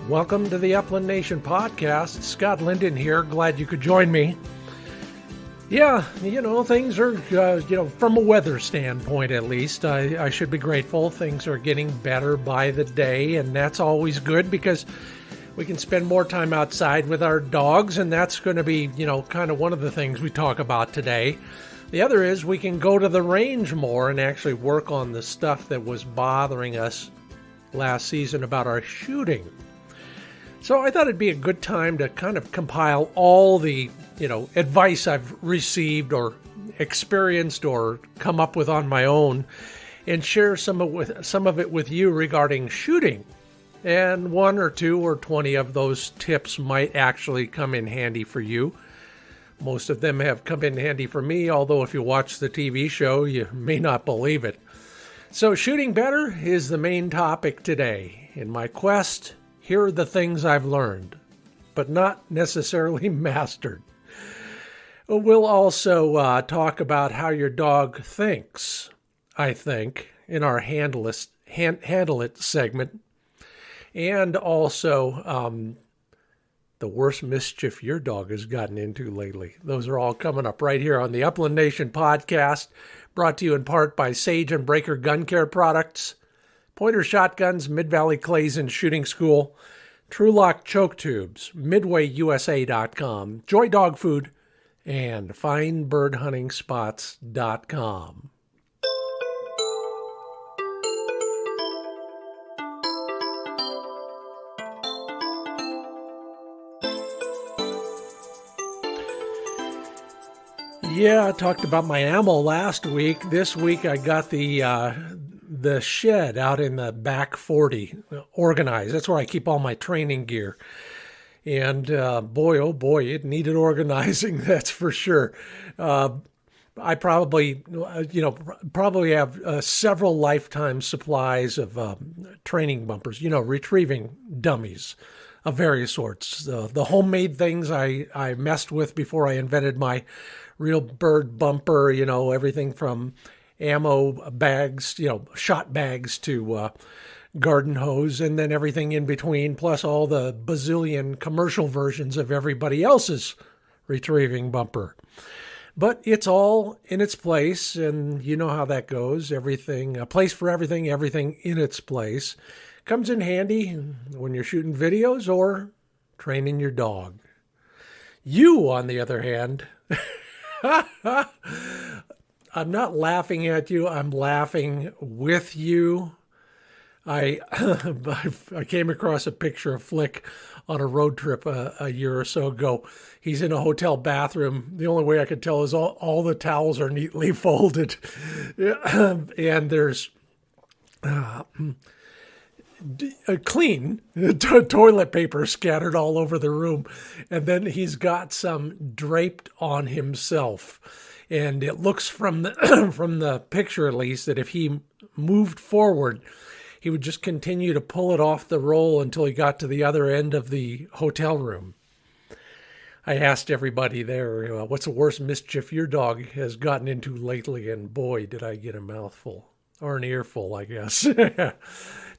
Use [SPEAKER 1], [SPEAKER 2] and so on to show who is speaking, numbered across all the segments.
[SPEAKER 1] Welcome to the Upland Nation podcast. Scott Linden here. Glad you could join me. Yeah, things are, from a weather standpoint at least, I should be grateful. Things are getting better by the day, and that's always good because we can spend more time outside with our dogs, and that's going to be, kind of one of the things we talk about today. The other is we can go to the range more and actually work on the stuff that was bothering us last season about our shooting. So I thought it'd be a good time to kind of compile all the, advice I've received or experienced or come up with on my own and share some of it with you regarding shooting. And 1 or 2 or 20 of those tips might actually come in handy for you. Most of them have come in handy for me, although if you watch the TV show, you may not believe it. So shooting better is the main topic today. In my quest, here are the things I've learned, but not necessarily mastered. We'll also talk about how your dog thinks, I think, in our Handle It segment. And also the worst mischief your dog has gotten into lately. Those are all coming up right here on the Upland Nation podcast, brought to you in part by Sage and Breaker Gun Care Products, Pointer Shotguns, Mid-Valley Clays and Shooting School, TrulockChokes Tubes, MidwayUSA.com, Joy Dog Food, and FineBirdHuntingSpots.com. Yeah, I talked about my ammo last week. This week I got the shed out in the back 40 organized. That's where I keep all my training gear. And boy, oh boy, it needed organizing, that's for sure. I probably have several lifetime supplies of training bumpers, retrieving dummies of various sorts. The homemade things I messed with before I invented my real bird bumper, everything from ammo bags, shot bags to garden hose, and then everything in between, plus all the bazillion commercial versions of everybody else's retrieving bumper. But it's all in its place, and you know how that goes. Everything, a place for everything, everything in its place. Comes in handy when you're shooting videos or training your dog. You, on the other hand, I'm not laughing at you. I'm laughing with you. I came across a picture of Flick on a road trip a year or so ago. He's in a hotel bathroom. The only way I could tell is all the towels are neatly folded. And there's clean toilet paper scattered all over the room. And then he's got some draped on himself. And it looks from the picture, at least, that if he moved forward, he would just continue to pull it off the roll until he got to the other end of the hotel room. I asked everybody there, what's the worst mischief your dog has gotten into lately? And boy, did I get a mouthful, or an earful, I guess.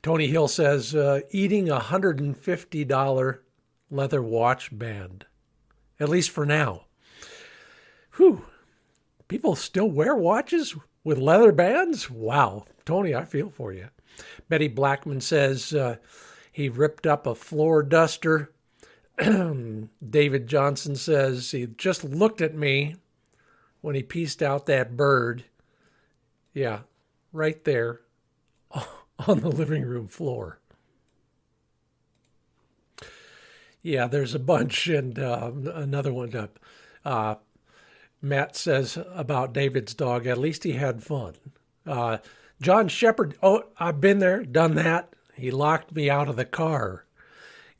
[SPEAKER 1] Tony Hill says, eating a $150 leather watch band, at least for now. Whew. People still wear watches with leather bands? Wow. Tony, I feel for you. Betty Blackman says he ripped up a floor duster. David Johnson says he just looked at me when he pieced out that bird. Yeah, right there on the living room floor. Yeah, there's a bunch. And another one up. Matt says about David's dog, at least he had fun. John Shepard, I've been there, done that. He locked me out of the car.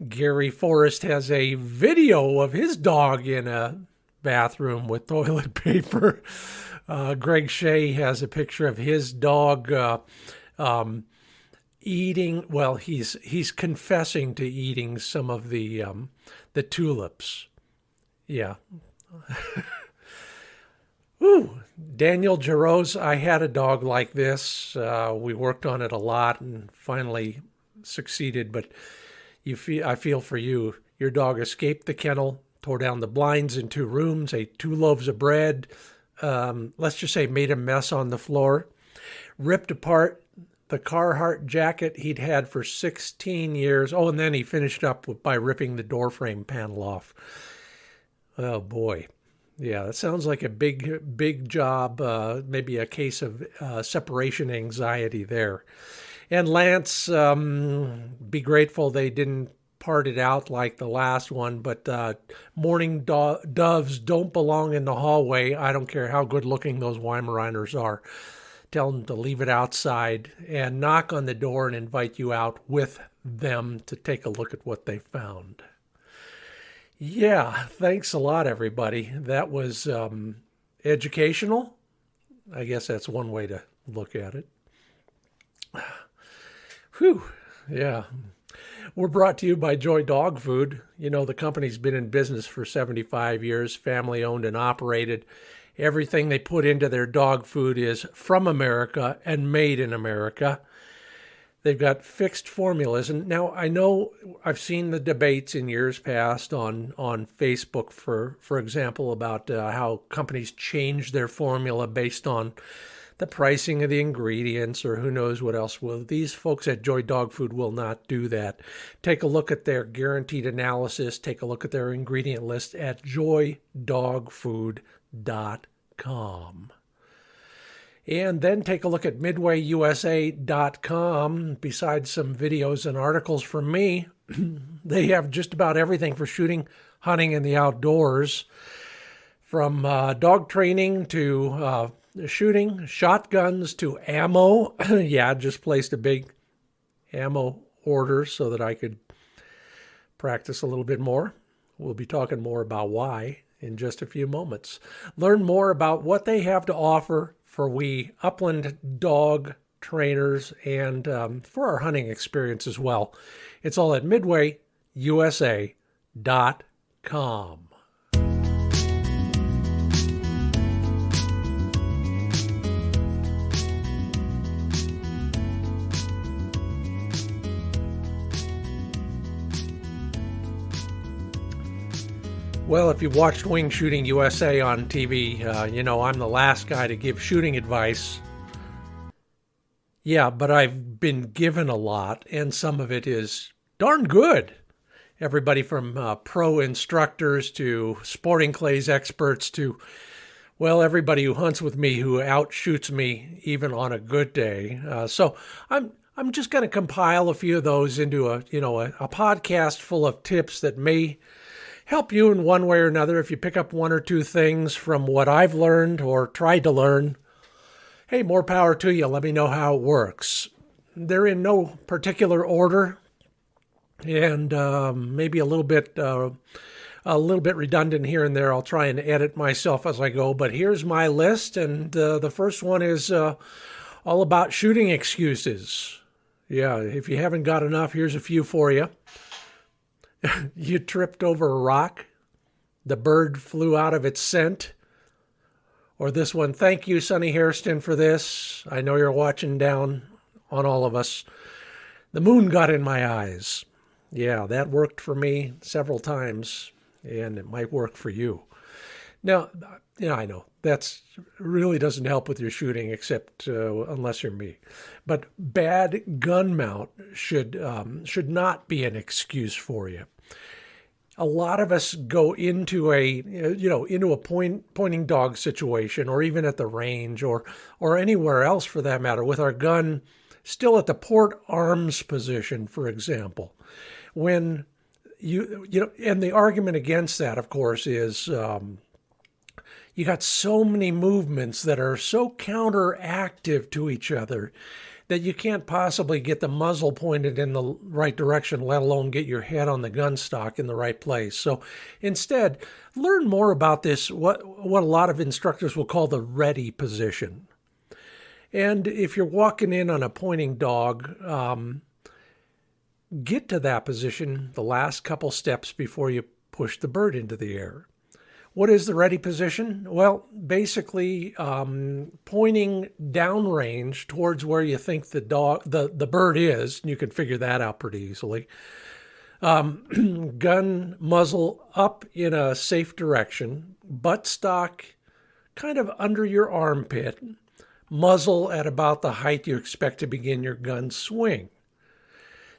[SPEAKER 1] Gary Forrest has a video of his dog in a bathroom with toilet paper. Greg Shea has a picture of his dog eating, well, he's confessing to eating some of the tulips. Yeah. Ooh, Daniel Jaros, I had a dog like this. We worked on it a lot and finally succeeded. But I feel for you. Your dog escaped the kennel, tore down the blinds in 2 rooms, ate 2 loaves of bread, let's just say made a mess on the floor, ripped apart the Carhartt jacket he'd had for 16 years. Oh, and then he finished up by ripping the door frame panel off. Oh, boy. Yeah, that sounds like a big job, maybe a case of separation anxiety there. And Lance, be grateful they didn't part it out like the last one, but mourning doves don't belong in the hallway. I don't care how good looking those Weimaraners are. Tell them to leave it outside and knock on the door and invite you out with them to take a look at what they found. Yeah, thanks a lot, everybody. That was educational. I guess that's one way to look at it. Whew, yeah. We're brought to you by Joy Dog Food. You know, the company's been in business for 75 years, family owned and operated. Everything they put into their dog food is from America and made in America. They've got fixed formulas. And now I know I've seen the debates in years past on Facebook, for example, about how companies change their formula based on the pricing of the ingredients or who knows what else. Well, these folks at Joy Dog Food will not do that. Take a look at their guaranteed analysis. Take a look at their ingredient list at joydogfood.com. And then take a look at midwayusa.com. Besides some videos and articles from me, they have just about everything for shooting, hunting, and the outdoors. From dog training to shooting, shotguns to ammo. Yeah, just placed a big ammo order so that I could practice a little bit more. We'll be talking more about why in just a few moments. Learn more about what they have to offer for we upland dog trainers and for our hunting experience as well. It's all at midwayusa.com. Well, if you've watched Wing Shooting USA on TV, you know I'm the last guy to give shooting advice. Yeah, but I've been given a lot, and some of it is darn good. Everybody from pro instructors to sporting clays experts to, well, everybody who hunts with me who outshoots me even on a good day. So I'm just going to compile a few of those into a podcast full of tips that may help you in one way or another. If you pick up 1 or 2 things from what I've learned or tried to learn, hey, more power to you. Let me know how it works. They're in no particular order, and maybe a little bit redundant here and there. I'll try and edit myself as I go, but here's my list, and the first one is all about shooting excuses. Yeah, if you haven't got enough, here's a few for you. You tripped over a rock. The bird flew out of its scent. Or this one, thank you, Sonny Hairston, for this. I know you're watching down on all of us. The moon got in my eyes. Yeah, that worked for me several times, and it might work for you. Now, I know that's really doesn't help with your shooting, except unless you're me. But bad gun mount should not be an excuse for you. A lot of us go into a pointing dog situation, or even at the range, or anywhere else for that matter, with our gun still at the port arms position, for example. When and the argument against that, of course, is you got so many movements that are so counteractive to each other that you can't possibly get the muzzle pointed in the right direction, let alone get your head on the gun stock in the right place. So instead, learn more about this, what a lot of instructors will call the ready position. And if you're walking in on a pointing dog, get to that position the last couple steps before you push the bird into the air. What is the ready position? Well, basically pointing downrange towards where you think the bird is, and you can figure that out pretty easily. Gun muzzle up in a safe direction, buttstock kind of under your armpit, muzzle at about the height you expect to begin your gun swing.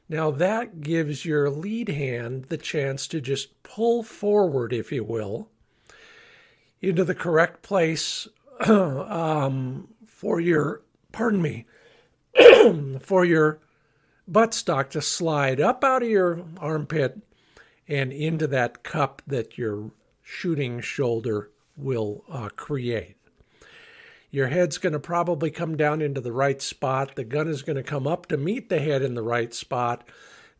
[SPEAKER 1] Now that gives your lead hand the chance to just pull forward, if you will, into the correct place for your, for your buttstock to slide up out of your armpit and into that cup that your shooting shoulder will create. Your head's going to probably come down into the right spot. The gun is going to come up to meet the head in the right spot.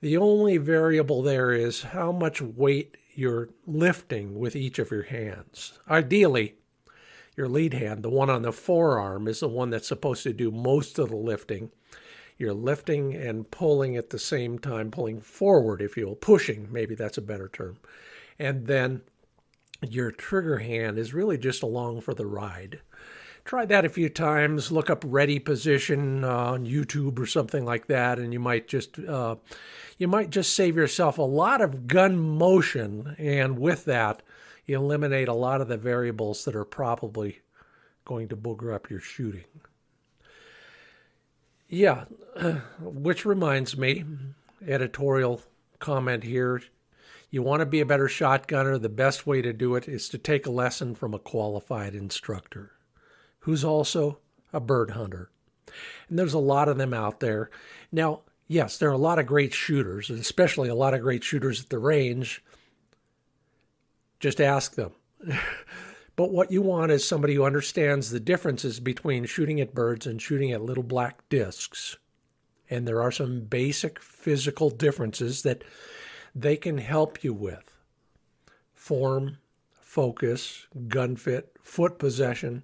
[SPEAKER 1] The only variable there is how much weight you're lifting with each of your hands. Ideally, your lead hand, the one on the forearm, is the one that's supposed to do most of the lifting. You're lifting and pulling at the same time, pulling forward, if you will, pushing, maybe that's a better term. And then your trigger hand is really just along for the ride. Try that a few times. Look up ready position on YouTube or something like that, and you might just save yourself a lot of gun motion, and with that, you eliminate a lot of the variables that are probably going to booger up your shooting. Yeah, which reminds me, editorial comment here. You want to be a better shotgunner, the best way to do it is to take a lesson from a qualified instructor who's also a bird hunter. And there's a lot of them out there. Now, yes, there are a lot of great shooters, and especially a lot of great shooters at the range. Just ask them. But what you want is somebody who understands the differences between shooting at birds and shooting at little black discs. And there are some basic physical differences that they can help you with. Form, focus, gun fit, foot position,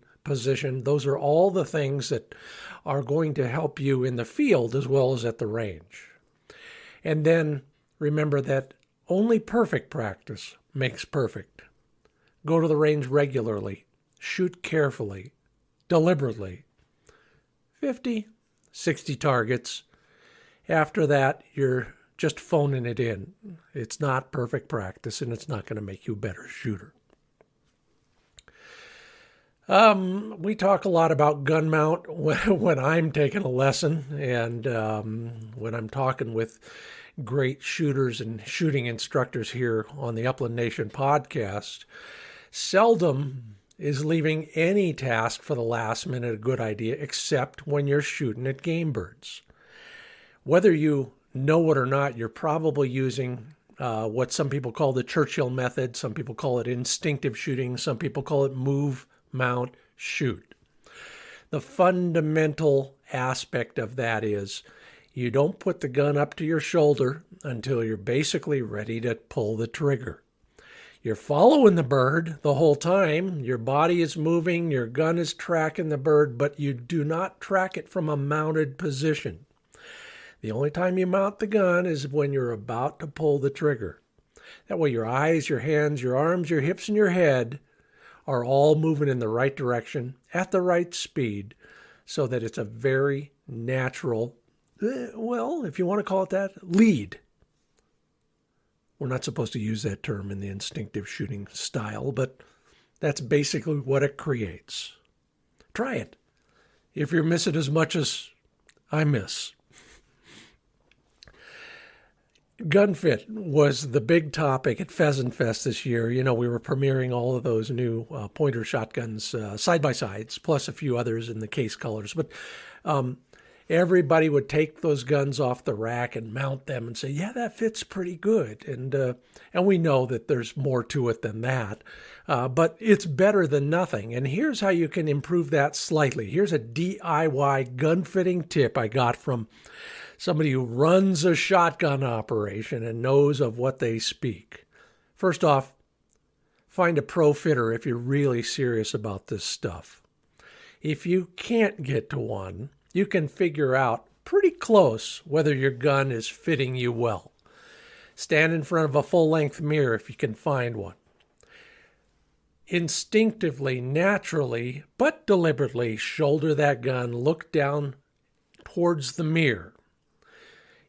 [SPEAKER 1] those are all the things that are going to help you in the field as well as at the range. And then remember that only perfect practice makes perfect. Go to the range regularly. Shoot carefully, deliberately. 50, 60 targets. After that, you're just phoning it in. It's not perfect practice, and it's not going to make you a better shooter. We talk a lot about gun mount when I'm taking a lesson, and when I'm talking with great shooters and shooting instructors here on the Upland Nation podcast. Seldom is leaving any task for the last minute a good idea, except when you're shooting at game birds. Whether you know it or not, you're probably using what some people call the Churchill method. Some people call it instinctive shooting. Some people call it move, mount, shoot. The fundamental aspect of that is you don't put the gun up to your shoulder until you're basically ready to pull the trigger. You're following the bird the whole time. Your body is moving, your gun is tracking the bird, but you do not track it from a mounted position. The only time you mount the gun is when you're about to pull the trigger. That way your eyes, your hands, your arms, your hips, and your head are all moving in the right direction at the right speed so that it's a very natural, well, if you want to call it that, lead. We're not supposed to use that term in the instinctive shooting style, but that's basically what it creates. Try it. If you miss it as much as I miss. Gun fit was the big topic at Pheasant Fest this year. You know, we were premiering all of those new pointer shotguns, side-by-sides, plus a few others in the case colors. But everybody would take those guns off the rack and mount them and say, yeah, that fits pretty good. And we know that there's more to it than that. But it's better than nothing. And here's how you can improve that slightly. Here's a DIY gun fitting tip I got from somebody who runs a shotgun operation and knows of what they speak. First off, find a pro fitter if you're really serious about this stuff. If you can't get to one, you can figure out pretty close whether your gun is fitting you well. Stand in front of a full-length mirror if you can find one. Instinctively, naturally, but deliberately shoulder that gun, look down towards the mirror.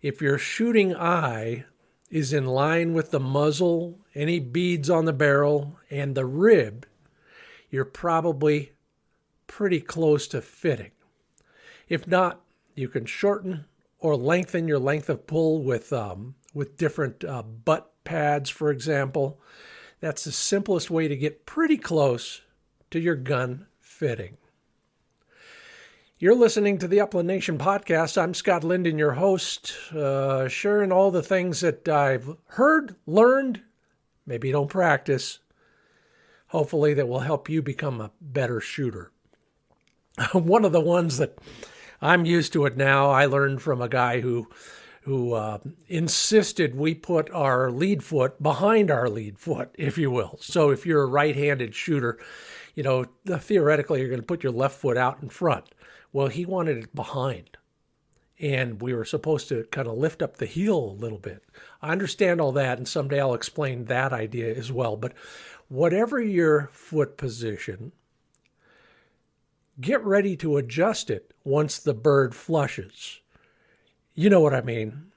[SPEAKER 1] If you're shooting eye, is in line with the muzzle, any beads on the barrel, and the rib, you're probably pretty close to fitting. If not, you can shorten or lengthen your length of pull with different butt pads, for example. That's the simplest way to get pretty close to your gun fitting. You're listening to the Upland Nation podcast. I'm Scott Linden, your host, sharing all the things that I've heard, learned, maybe don't practice, hopefully that will help you become a better shooter. One of the ones that I'm used to it now, I learned from a guy who insisted we put our lead foot behind our lead foot, if you will. So if you're a right-handed shooter, theoretically you're going to put your left foot out in front. Well, he wanted it behind, and we were supposed to kind of lift up the heel a little bit. I understand all that, and someday I'll explain that idea as well. But whatever your foot position, get ready to adjust it once the bird flushes. You know what I mean.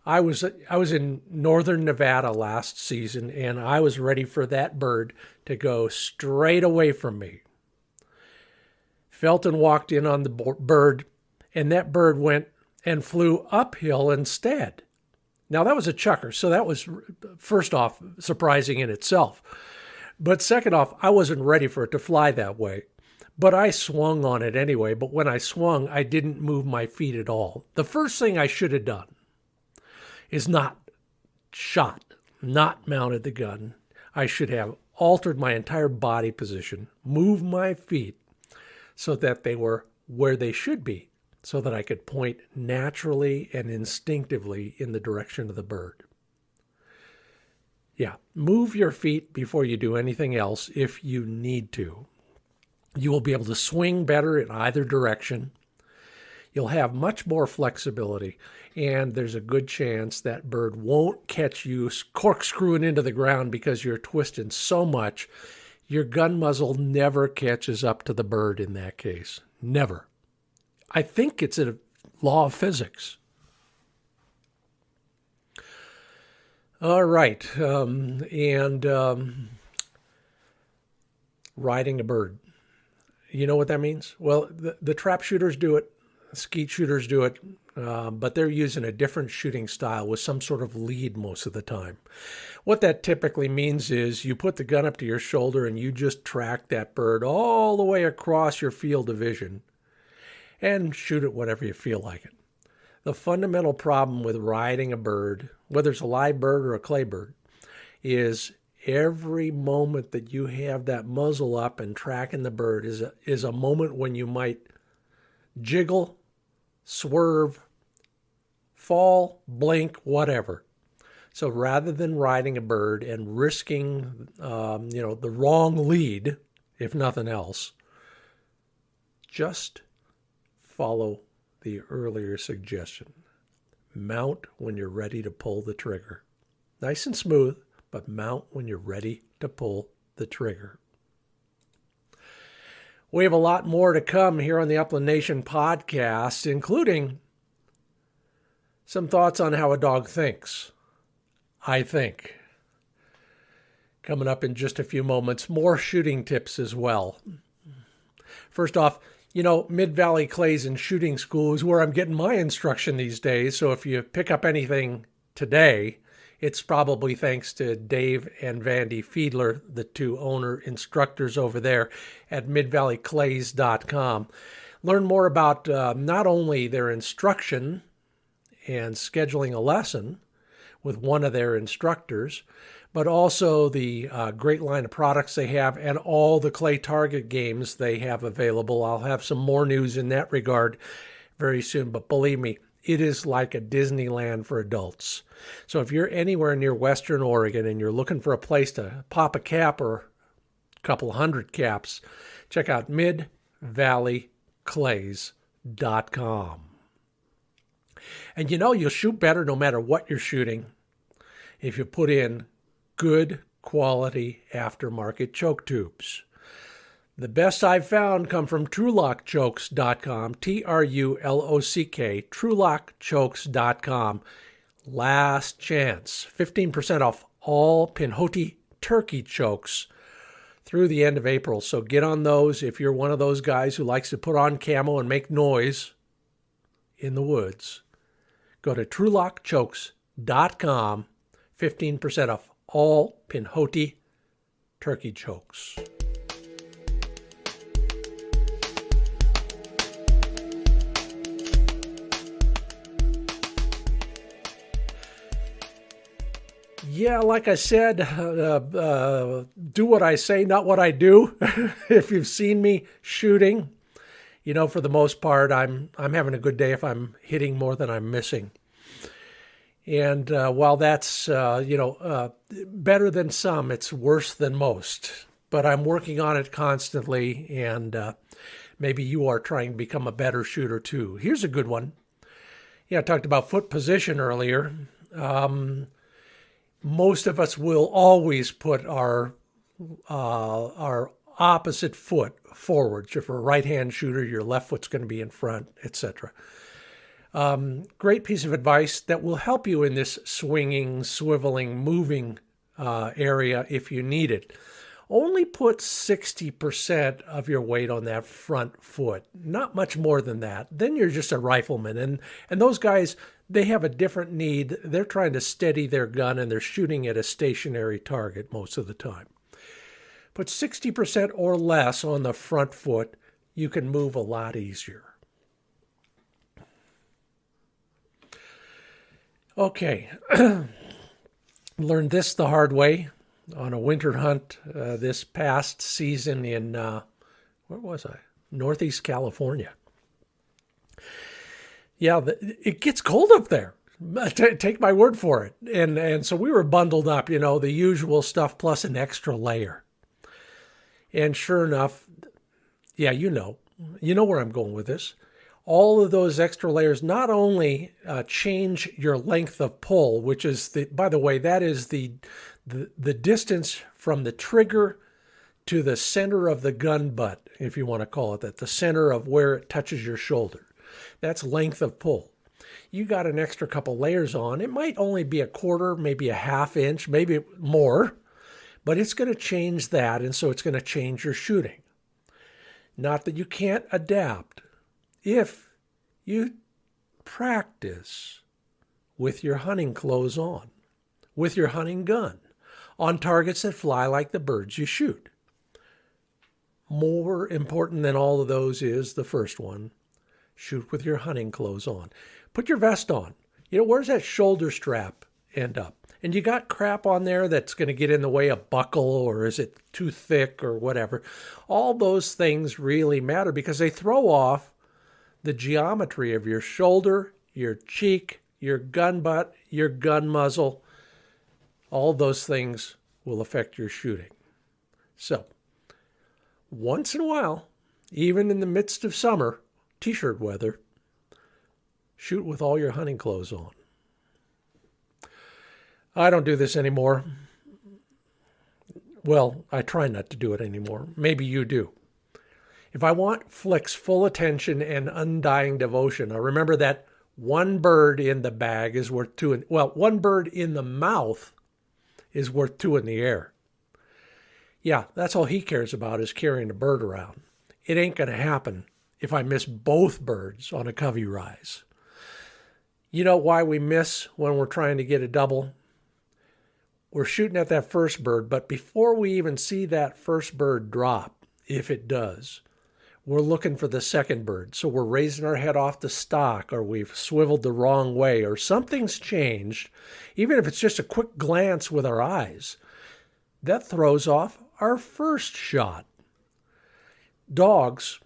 [SPEAKER 1] I was in northern Nevada last season, and I was ready for that bird to go straight away from me. Felton walked in on the bird, and that bird went and flew uphill instead. Now, that was a chucker, so that was, first off, surprising in itself. But second off, I wasn't ready for it to fly that way. But I swung on it anyway, but when I swung, I didn't move my feet at all. The first thing I should have done is not shot, not mounted the gun. I should have altered my entire body position, moved my feet, so that they were where they should be, so that I could point naturally and instinctively in the direction of the bird. Yeah, move your feet before you do anything else if you need to. You will be able to swing better in either direction. You'll have much more flexibility, and there's a good chance that bird won't catch you corkscrewing into the ground because you're twisting so much. Your gun muzzle never catches up to the bird in that case. Never. I think it's a law of physics. All right. Riding a bird. You know what that means? Well, the trap shooters do it. Skeet shooters do it. But they're using a different shooting style with some sort of lead most of the time. What that typically means is you put the gun up to your shoulder and you just track that bird all the way across your field of vision and shoot it whenever you feel like it. The fundamental problem with riding a bird, whether it's a live bird or a clay bird, is every moment that you have that muzzle up and tracking the bird is a moment when you might jiggle, swerve, fall, blink, whatever. So rather than riding a bird and risking, the wrong lead, if nothing else, just follow the earlier suggestion. Mount when you're ready to pull the trigger. Nice and smooth, but mount when you're ready to pull the trigger. We have a lot more to come here on the Upland Nation podcast, including some thoughts on how a dog thinks. I think. Coming up in just a few moments, more shooting tips as well. First off, Mid-Valley Clays and Shooting School is where I'm getting my instruction these days. So if you pick up anything today, it's probably thanks to Dave and Vandy Fiedler, the two owner instructors over there at midvalleyclays.com. Learn more about not only their instruction and scheduling a lesson with one of their instructors, but also the great line of products they have and all the clay target games they have available. I'll have some more news in that regard very soon, but believe me, it is like a Disneyland for adults. So if you're anywhere near Western Oregon and you're looking for a place to pop a cap or a couple hundred caps, check out midvalleyclays.com. And you'll shoot better no matter what you're shooting if you put in good quality aftermarket choke tubes. The best I've found come from TrulockChokes.com, TruLock, TrulockChokes.com. Last chance. 15% off all Pinhoti turkey chokes through the end of April. So get on those if you're one of those guys who likes to put on camo and make noise in the woods. Go to TrulockChokes.com. 15% off all Pinhoti turkey chokes. Yeah, like I said, do what I say, not what I do. If you've seen me shooting, you know, for the most part, I'm having a good day if I'm hitting more than I'm missing. And while that's, better than some, it's worse than most. But I'm working on it constantly, and maybe you are trying to become a better shooter too. Here's a good one. Yeah, I talked about foot position earlier. Most of us will always put our opposite foot forward. So if you're a right-hand shooter, your left foot's going to be in front, etc. Great piece of advice that will help you in this swinging, swiveling, moving area if you need it. Only put 60% of your weight on that front foot, not much more than that. Then you're just a rifleman. And those guys, they have a different need. They're trying to steady their gun and they're shooting at a stationary target most of the time. Put 60% or less on the front foot, you can move a lot easier. Okay, learned this the hard way on a winter hunt this past season in, where was I? Northeast California. Yeah, it gets cold up there. Take my word for it. And so we were bundled up, you know, the usual stuff plus an extra layer. And sure enough, yeah, you know where I'm going with this. All of those extra layers not only change your length of pull, which is, by the way, that is the distance from the trigger to the center of the gun butt, if you want to call it that, the center of where it touches your shoulder. That's length of pull. You got an extra couple layers on. It might only be a quarter, maybe a half inch, maybe more, but it's going to change that, and so it's going to change your shooting. Not that you can't adapt. If you practice with your hunting clothes on, with your hunting gun, on targets that fly like the birds you shoot. More important than all of those is the first one. Shoot with your hunting clothes on. Put your vest on. You know, where's that shoulder strap end up? And you got crap on there that's going to get in the way of buckle, or is it too thick or whatever. All those things really matter because they throw off the geometry of your shoulder, your cheek, your gun butt, your gun muzzle. All those things will affect your shooting. So, once in a while, even in the midst of summer, t-shirt weather, shoot with all your hunting clothes on. I don't do this anymore. Well, I try not to do it anymore. Maybe you do. If I want Flick's full attention and undying devotion, I remember that one bird in the bag is worth two. One bird in the mouth is worth two in the air. Yeah, that's all he cares about is carrying a bird around. It ain't going to happen if I miss both birds on a covey rise. You know why we miss when we're trying to get a double? We're shooting at that first bird, but before we even see that first bird drop, if it does, we're looking for the second bird. So we're raising our head off the stock, or we've swiveled the wrong way, or something's changed, even if it's just a quick glance with our eyes. That throws off our first shot. Dogs,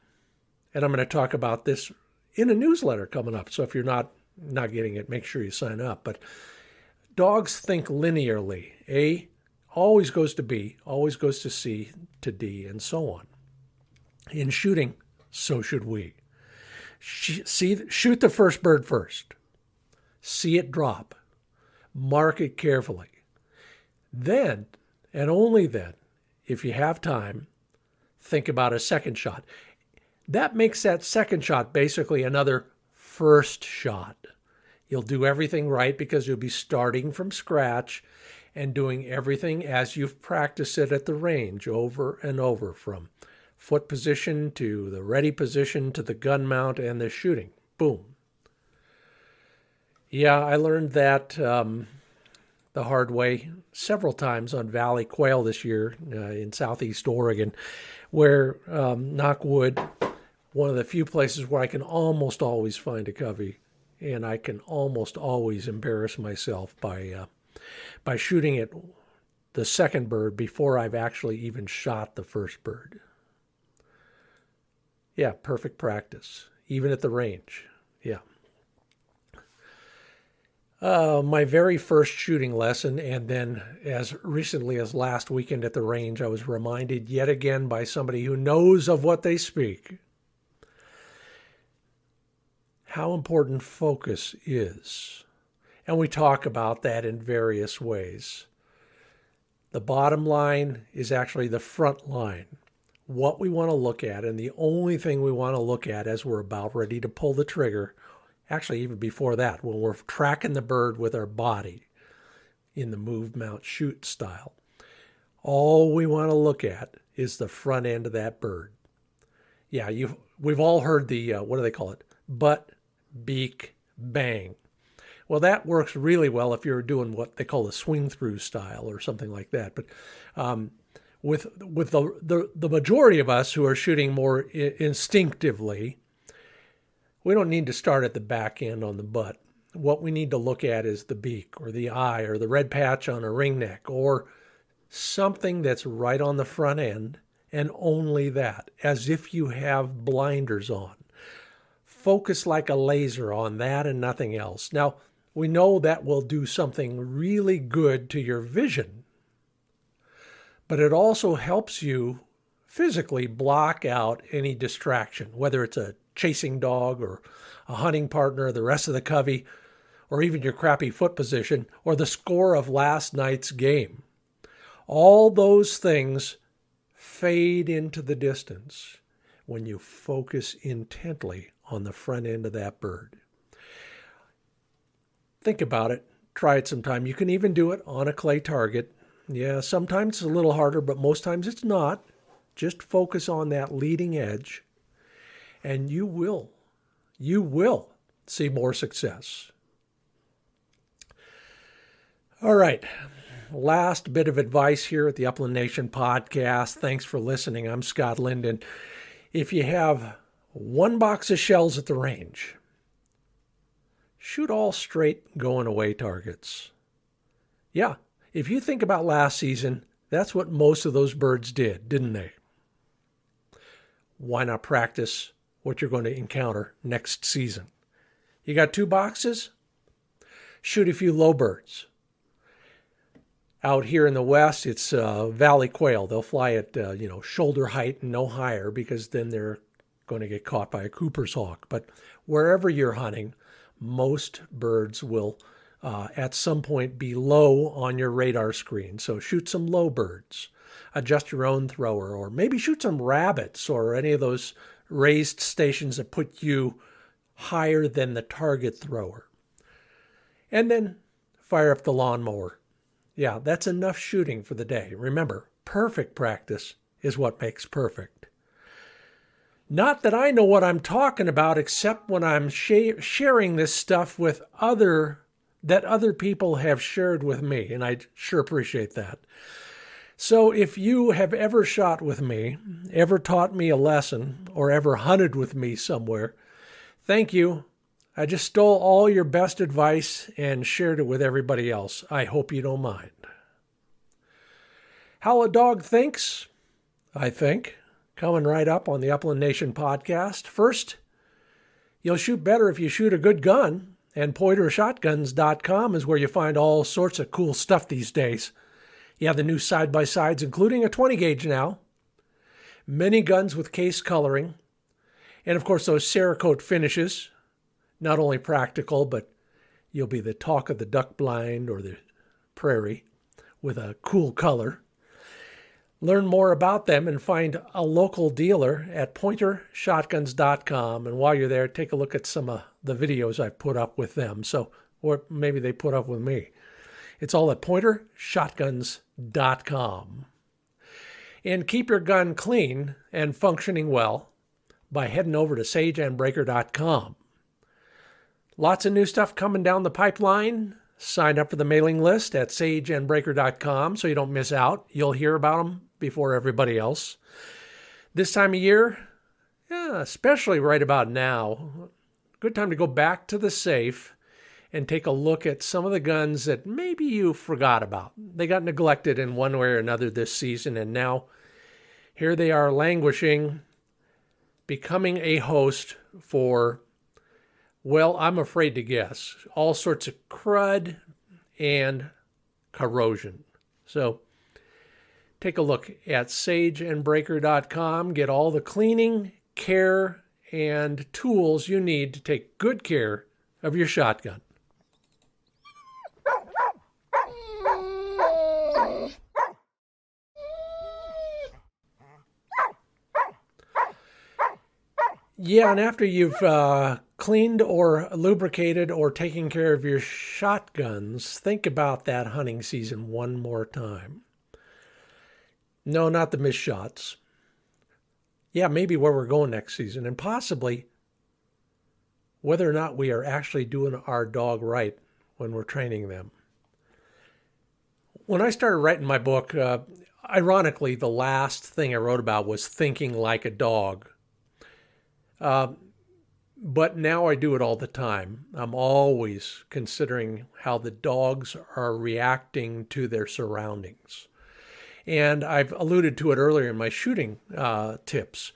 [SPEAKER 1] and I'm going to talk about this in a newsletter coming up, so if you're not getting it, make sure you sign up. But dogs think linearly. A always goes to B, always goes to C to D, and so on. In shooting, so should we. Shoot the first bird first. See it drop. Mark it carefully. Then, and only then, if you have time, think about a second shot. That makes that second shot basically another first shot. You'll do everything right because you'll be starting from scratch and doing everything as you've practiced it at the range over and over, from foot position to the ready position to the gun mount and the shooting. Boom. Yeah, I learned that the hard way several times on valley quail this year in southeast Oregon, where, knock wood, one of the few places where I can almost always find a covey, and I can almost always embarrass myself by shooting at the second bird before I've actually even shot the first bird. Yeah, perfect practice, even at the range. Yeah. My very first shooting lesson, and then as recently as last weekend at the range, I was reminded yet again by somebody who knows of what they speak how important focus is. And we talk about that in various ways. The bottom line is actually the front line. What we want to look at, and the only thing we want to look at as we're about ready to pull the trigger, actually even before that, when we're tracking the bird with our body in the move, mount, shoot style, all we want to look at is the front end of that bird. Yeah, we've all heard the, what do they call it? Butt, beak, bang. Well, that works really well if you're doing what they call a swing through style or something like that. But with the majority of us who are shooting more instinctively, we don't need to start at the back end on the butt. What we need to look at is the beak or the eye or the red patch on a ringneck or something that's right on the front end, and only that, as if you have blinders on. Focus like a laser on that and nothing else. Now, we know that will do something really good to your vision, but it also helps you physically block out any distraction, whether it's a chasing dog or a hunting partner, the rest of the covey, or even your crappy foot position, or the score of last night's game. All those things fade into the distance when you focus intently on the front end of that bird. Think about it. Try it sometime. You can even do it on a clay target. Yeah, sometimes it's a little harder, but most times it's not. Just focus on that leading edge, and you will see more success. All right. Last bit of advice here at the Upland Nation podcast. Thanks for listening. I'm Scott Linden. If you have one box of shells at the range, shoot all straight going away targets. Yeah, if you think about last season, that's what most of those birds did, didn't they? Why not practice what you're going to encounter next season? You got 2 boxes? Shoot a few low birds. Out here in the West, it's valley quail. They'll fly at shoulder height and no higher, because then they're going to get caught by a Cooper's hawk. But wherever you're hunting, most birds will at some point be low on your radar screen. So shoot some low birds. Adjust your own thrower, or maybe shoot some rabbits or any of those raised stations that put you higher than the target thrower. And then fire up the lawnmower. Yeah, that's enough shooting for the day. Remember, perfect practice is what makes perfect. Not that I know what I'm talking about, except when I'm sharing this stuff with other people have shared with me, and I sure appreciate that. So if you have ever shot with me, ever taught me a lesson, or ever hunted with me somewhere, thank you. I just stole all your best advice and shared it with everybody else. I hope you don't mind. How a Dog Thinks, I think, coming right up on the Upland Nation podcast. First, you'll shoot better if you shoot a good gun, and PointerShotguns.com is where you find all sorts of cool stuff these days. You have the new side-by-sides, including a 20 gauge now, many guns with case coloring, and of course those Cerakote finishes. Not only practical, but you'll be the talk of the duck blind or the prairie with a cool color. Learn more about them and find a local dealer at pointershotguns.com. And while you're there, take a look at some of the videos I've put up with them. Or maybe they put up with me. It's all at pointershotguns.com. And keep your gun clean and functioning well by heading over to sageandbreaker.com. Lots of new stuff coming down the pipeline. Sign up for the mailing list at sageandbreaker.com so you don't miss out. You'll hear about them before everybody else. This time of year, especially right about now, good time to go back to the safe and take a look at some of the guns that maybe you forgot about. They got neglected in one way or another this season, and now here they are languishing, becoming a host for, well, I'm afraid to guess, all sorts of crud and corrosion. So take a look at sageandbreaker.com. Get all the cleaning, care, and tools you need to take good care of your shotgun. Yeah, and after you've cleaned or lubricated or taken care of your shotguns, think about that hunting season one more time. No, not the missed shots. Yeah, maybe where we're going next season, and possibly whether or not we are actually doing our dog right when we're training them. When I started writing my book, ironically, the last thing I wrote about was thinking like a dog. But now I do it all the time. I'm always considering how the dogs are reacting to their surroundings. And I've alluded to it earlier in my shooting tips.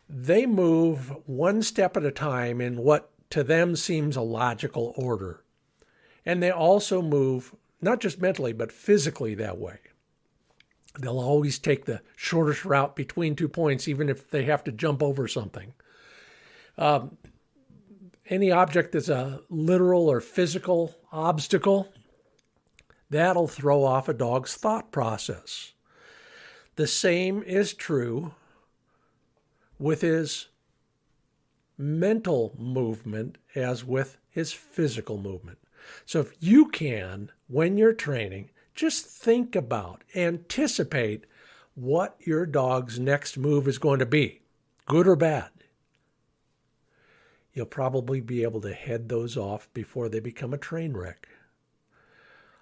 [SPEAKER 1] They move one step at a time in what to them seems a logical order. And they also move, not just mentally, but physically that way. They'll always take the shortest route between 2 points, even if they have to jump over something. Any object that's a literal or physical obstacle, that'll throw off a dog's thought process. The same is true with his mental movement as with his physical movement. So if you can, when you're training, just think about, anticipate what your dog's next move is going to be, good or bad. You'll probably be able to head those off before they become a train wreck.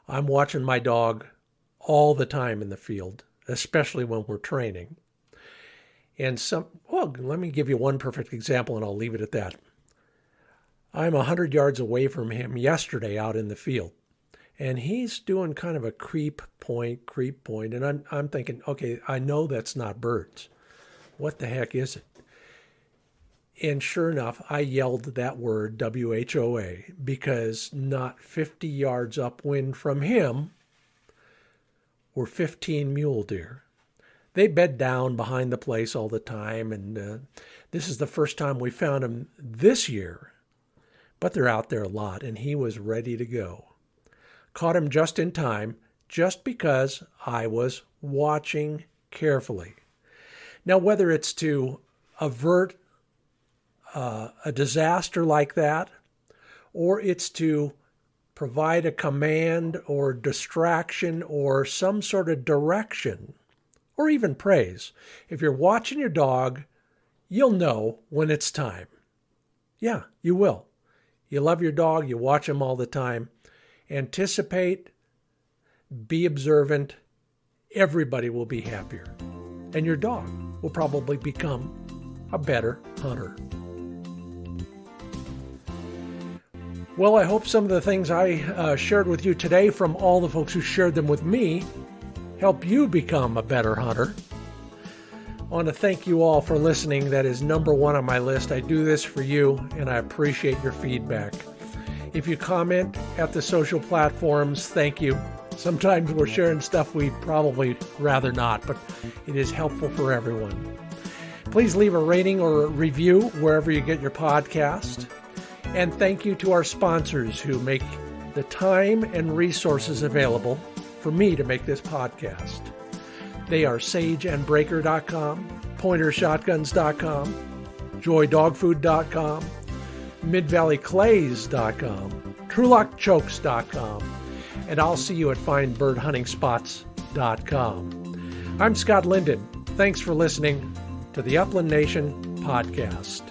[SPEAKER 1] I'm watching my dog all the time in the field, especially when we're training. And let me give you one perfect example and I'll leave it at that. I'm 100 yards away from him yesterday out in the field. And he's doing kind of a creep point. And I'm thinking, okay, I know that's not birds. What the heck is it? And sure enough, I yelled that word, WHOA, because not 50 yards upwind from him were 15 mule deer. They bed down behind the place all the time, and this is the first time we found them this year, but they're out there a lot, and he was ready to go. Caught him just in time, just because I was watching carefully. Now, whether it's to avert a disaster like that, or it's to provide a command or distraction or some sort of direction, or even praise. If you're watching your dog, you'll know when it's time. Yeah, you will. You love your dog, you watch him all the time. Anticipate, be observant, everybody will be happier. And your dog will probably become a better hunter. Well, I hope some of the things I shared with you today from all the folks who shared them with me help you become a better hunter. I want to thank you all for listening. That is number one on my list. I do this for you, and I appreciate your feedback. If you comment at the social platforms, thank you. Sometimes we're sharing stuff we'd probably rather not, but it is helpful for everyone. Please leave a rating or a review wherever you get your podcast. And thank you to our sponsors who make the time and resources available for me to make this podcast. They are sageandbreaker.com, pointershotguns.com, joydogfood.com, midvalleyclays.com, TrulockChokes.com, and I'll see you at finebirdhuntingspots.com. I'm Scott Linden. Thanks for listening to the Upland Nation podcast.